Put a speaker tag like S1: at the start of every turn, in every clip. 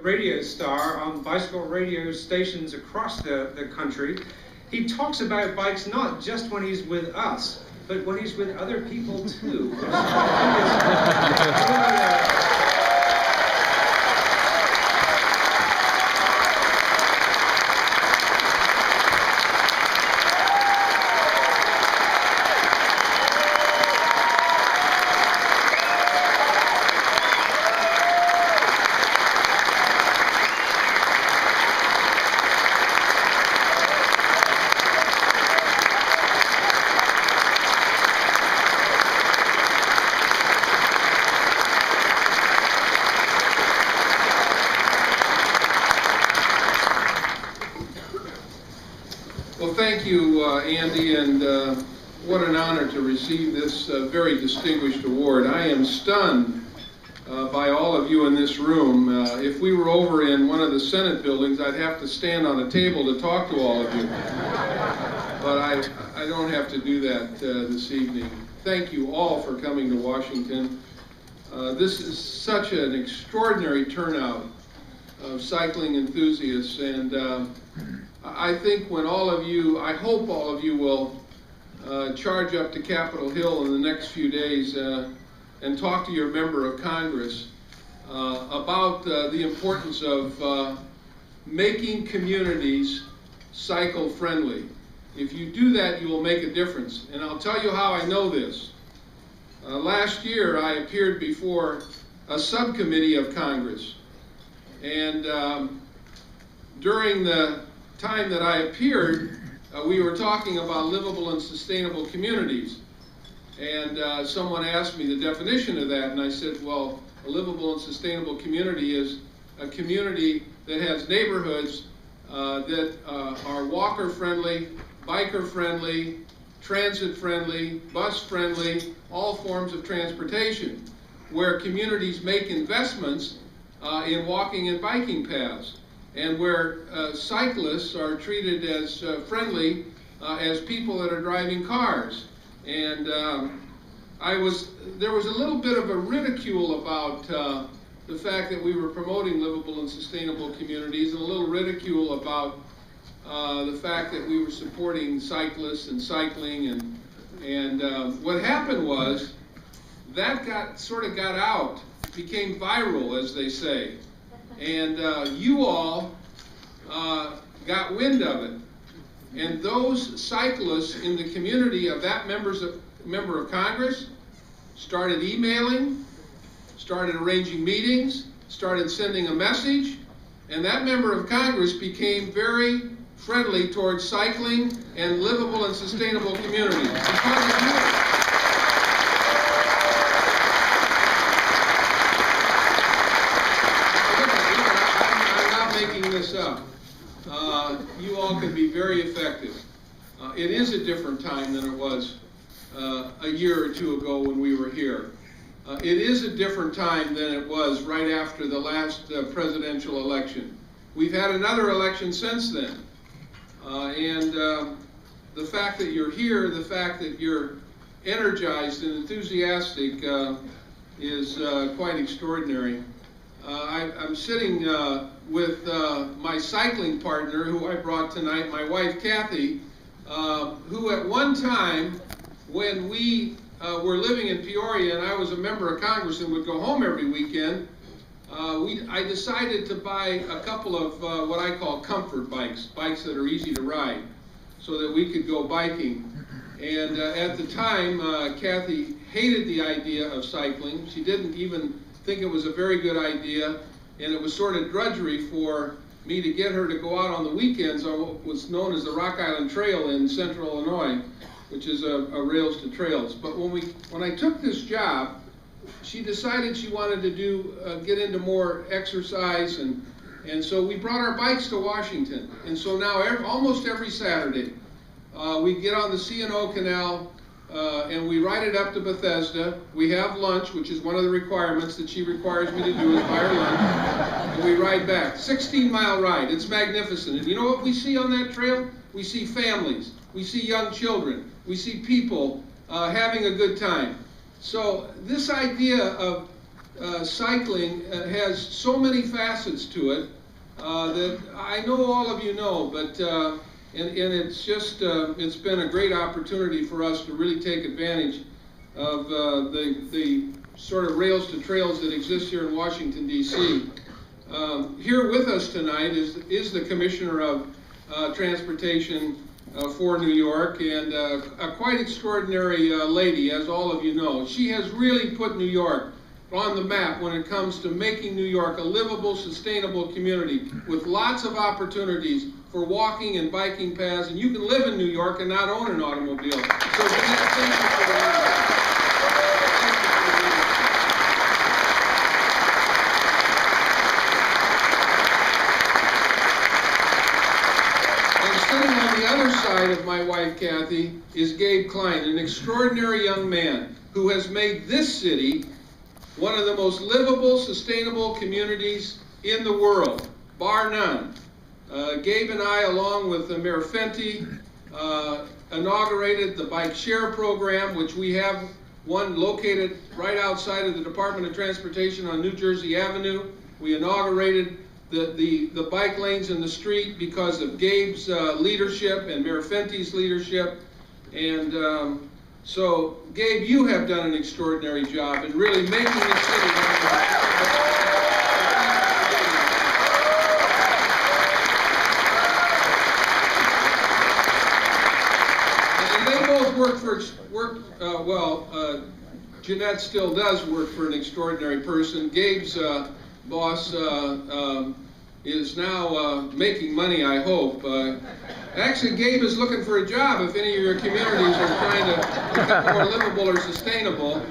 S1: radio star on bicycle radio stations across the country. He talks about bikes not just when he's with us, but when he's with other people too.
S2: Well, thank you, Andy, and what an honor to receive this very distinguished award. I am stunned by all of you in this room. If we were over in one of the Senate buildings, I'd have to stand on a table to talk to all of you. But I don't have to do that this evening. Thank you all for coming to Washington. This is such an extraordinary turnout of cycling enthusiasts, and I think when all of you, I hope all of you will charge up to Capitol Hill in the next few days and talk to your member of Congress about the importance of making communities cycle friendly. If you do that, you will make a difference. And I'll tell you how I know this. Last year, I appeared before a subcommittee of Congress. And during the time that I appeared, we were talking about livable and sustainable communities. And someone asked me the definition of that, and I said, well, a livable and sustainable community is a community that has neighborhoods that are walker-friendly, biker-friendly, transit-friendly, bus-friendly, all forms of transportation, where communities make investments in walking and biking paths, and where cyclists are treated as friendly as people that are driving cars. And there was a little bit of a ridicule about the fact that we were promoting livable and sustainable communities, and a little ridicule about the fact that we were supporting cyclists and cycling. And what happened was that sort of got out, became viral, as they say. And you all got wind of it. And those cyclists in the community of that member of Congress started emailing, started arranging meetings, started sending a message, and that member of Congress became very friendly towards cycling and livable and sustainable communities. Because of you. This up. You all can be very effective. It is a different time than it was a year or two ago when we were here. It is a different time than it was right after the last presidential election. We've had another election since then. And the fact that you're here, the fact that you're energized and enthusiastic is quite extraordinary. I'm sitting with my cycling partner, who I brought tonight, my wife Kathy, who at one time, when we were living in Peoria and I was a member of Congress and would go home every weekend, I decided to buy a couple of what I call comfort bikes, bikes that are easy to ride, so that we could go biking. And at the time, Kathy hated the idea of cycling. She didn't even think it was a very good idea, and it was sort of drudgery for me to get her to go out on the weekends on what was known as the Rock Island Trail in central Illinois, which is a rails to trails. But when I took this job, she decided she wanted to get into more exercise, and so we brought our bikes to Washington. And so now almost every Saturday, we get on the C&O Canal, and we ride it up to Bethesda. We have lunch, which is one of the requirements that she requires me to do, is buy her lunch. And we ride back. 16-mile ride. It's magnificent. And you know what we see on that trail? We see families. We see young children. We see people having a good time. So this idea of cycling has so many facets to it that I know all of you know, but and it's just it's been a great opportunity for us to really take advantage of the sort of rails to trails that exist here in Washington, D.C. Here with us tonight is the Commissioner of Transportation for New York, and a quite extraordinary lady, as all of you know. She has really put New York on the map when it comes to making New York a livable, sustainable community with lots of opportunities for walking and biking paths, and you can live in New York and not own an automobile. So Jeanette, thank you for the side of my wife Kathy is Gabe Klein, an extraordinary young man who has made this city one of the most livable, sustainable communities in the world, bar none. Gabe and I, along with Mayor Fenty, inaugurated the Bike Share program, which we have one located right outside of the Department of Transportation on New Jersey Avenue. We inaugurated the bike lanes in the street because of Gabe's leadership and Mayor Fenty's leadership. And so, Gabe, you have done an extraordinary job in really making this city and they both work Jeanette still does work for an extraordinary person. Gabe's boss is now making money, I hope. Actually, Gabe is looking for a job if any of your communities are trying to become more livable or sustainable.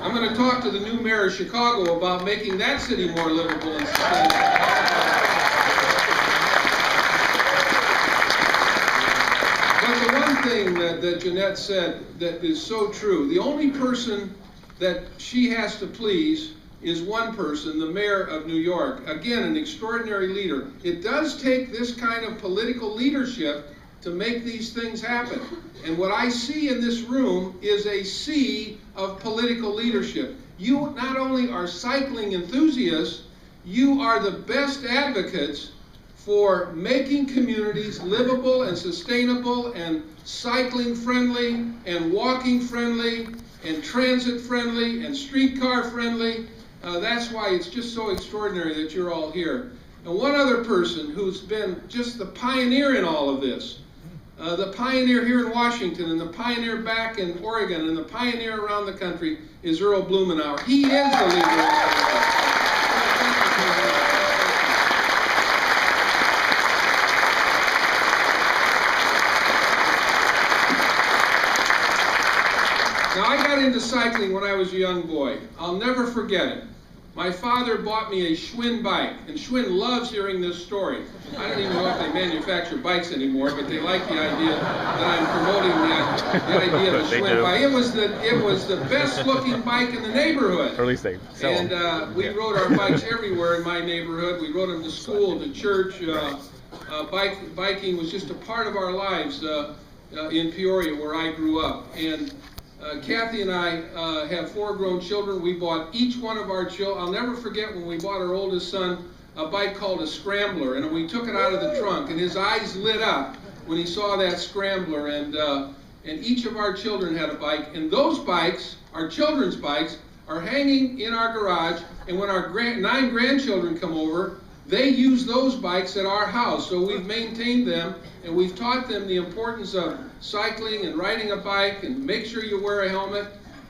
S2: I'm going to talk to the new mayor of Chicago about making that city more livable and sustainable. But the one thing that Jeanette said that is so true, the only person that she has to please is one person, the mayor of New York. Again, an extraordinary leader. It does take this kind of political leadership to make these things happen. And what I see in this room is a sea of political leadership. You not only are cycling enthusiasts, you are the best advocates for making communities livable and sustainable and cycling friendly and walking friendly and transit friendly and streetcar friendly. That's why it's just so extraordinary that you're all here. And one other person who's been just the pioneer in all of this, the pioneer here in Washington and the pioneer back in Oregon and the pioneer around the country is Earl Blumenauer. He is the leader of Now, I got into cycling when I was a young boy. I'll never forget it. My father bought me a Schwinn bike, and Schwinn loves hearing this story. I don't even know if they manufacture bikes anymore, but they like the idea that I'm promoting the idea of a Schwinn bike. It was the best looking bike in the neighborhood.
S3: Or at least they sell them.
S2: And we rode our bikes everywhere in my neighborhood. We rode them to school, to church. Biking was just a part of our lives in Peoria, where I grew up. And Kathy and I have 4 grown children. We bought each one of our children. I'll never forget when we bought our oldest son a bike called a Scrambler, and we took it out of the trunk, and his eyes lit up when he saw that Scrambler. And each of our children had a bike, and those bikes, our children's bikes, are hanging in our garage. And when our 9 grandchildren come over, they use those bikes at our house. So we've maintained them, and we've taught them the importance of cycling and riding a bike, and make sure you wear a helmet.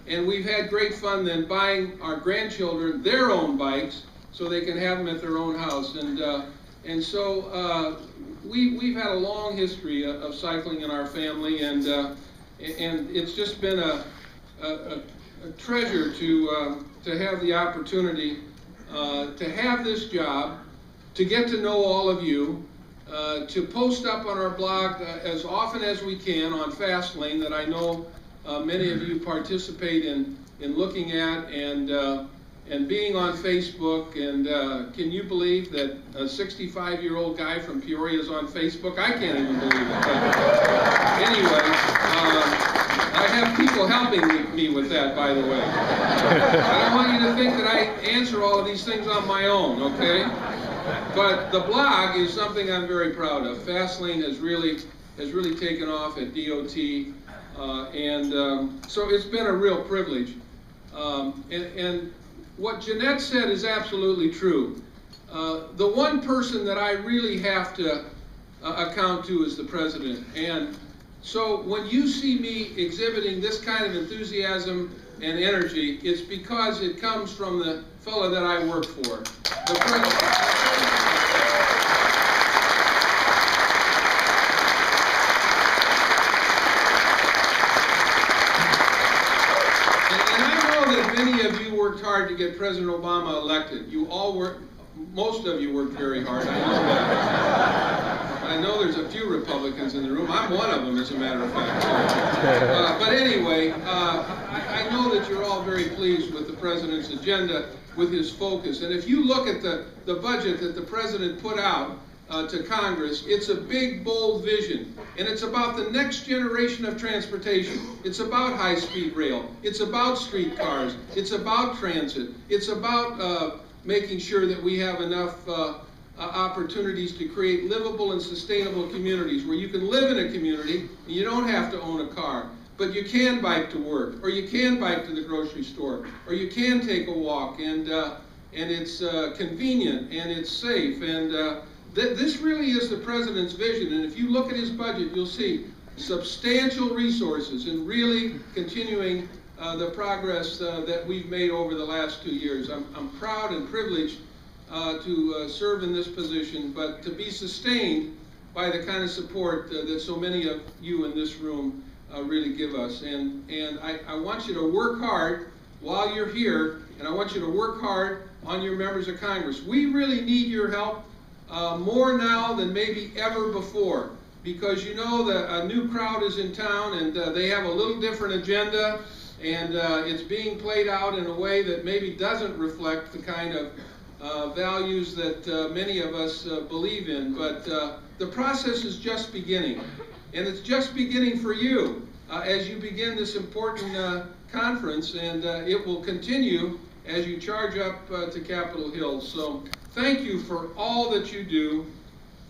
S2: And we've had great fun then buying our grandchildren their own bikes so they can have them at their own house. And so we've had a long history of cycling in our family, and it's just been a treasure to have the opportunity to have this job, to get to know all of you, to post up on our blog as often as we can on Fastlane, that I know many of you participate in looking at, and being on Facebook. And can you believe that a 65-year-old guy from Peoria is on Facebook? I can't even believe it. But anyway, I have people helping me with that, by the way. I don't want you to think that I answer all of these things on my own, okay? But the blog is something I'm very proud of. Fastlane has really taken off at DOT, so it's been a real privilege. And what Jeanette said is absolutely true. The one person that I really have to account to is the president. And so when you see me exhibiting this kind of enthusiasm and energy, it's because it comes from the fellow that I work for, the president. Many of you worked hard to get President Obama elected. You all worked, most of you worked very hard, I know that. I know there's a few Republicans in the room. I'm one of them, as a matter of fact. But anyway, I know that you're all very pleased with the President's agenda, with his focus. And if you look at the budget that the President put out to Congress, it's a big, bold vision. And it's about the next generation of transportation. It's about high-speed rail. It's about streetcars. It's about transit. It's about making sure that we have enough opportunities to create livable and sustainable communities where you can live in a community and you don't have to own a car, but you can bike to work, or you can bike to the grocery store, or you can take a walk, and it's convenient and it's safe. And this really is the President's vision, and if you look at his budget, you'll see substantial resources in really continuing the progress that we've made over the last 2 years. I'm proud and privileged to serve in this position, but to be sustained by the kind of support that so many of you in this room really give us. And I want you to work hard while you're here, and I want you to work hard on your members of Congress. We really need your help. More now than maybe ever before, because you know that a new crowd is in town, and they have a little different agenda, and it's being played out in a way that maybe doesn't reflect the kind of values that many of us believe in. But the process is just beginning, and it's just beginning for you as you begin this important conference, and it will continue as you charge up to Capitol Hill. So thank you for all that you do.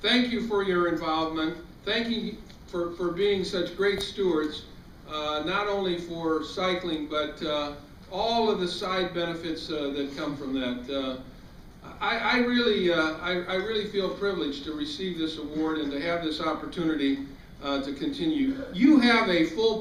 S2: Thank you for your involvement. Thank you for being such great stewards, not only for cycling, but all of the side benefits that come from that. I really feel privileged to receive this award and to have this opportunity to continue. You have a full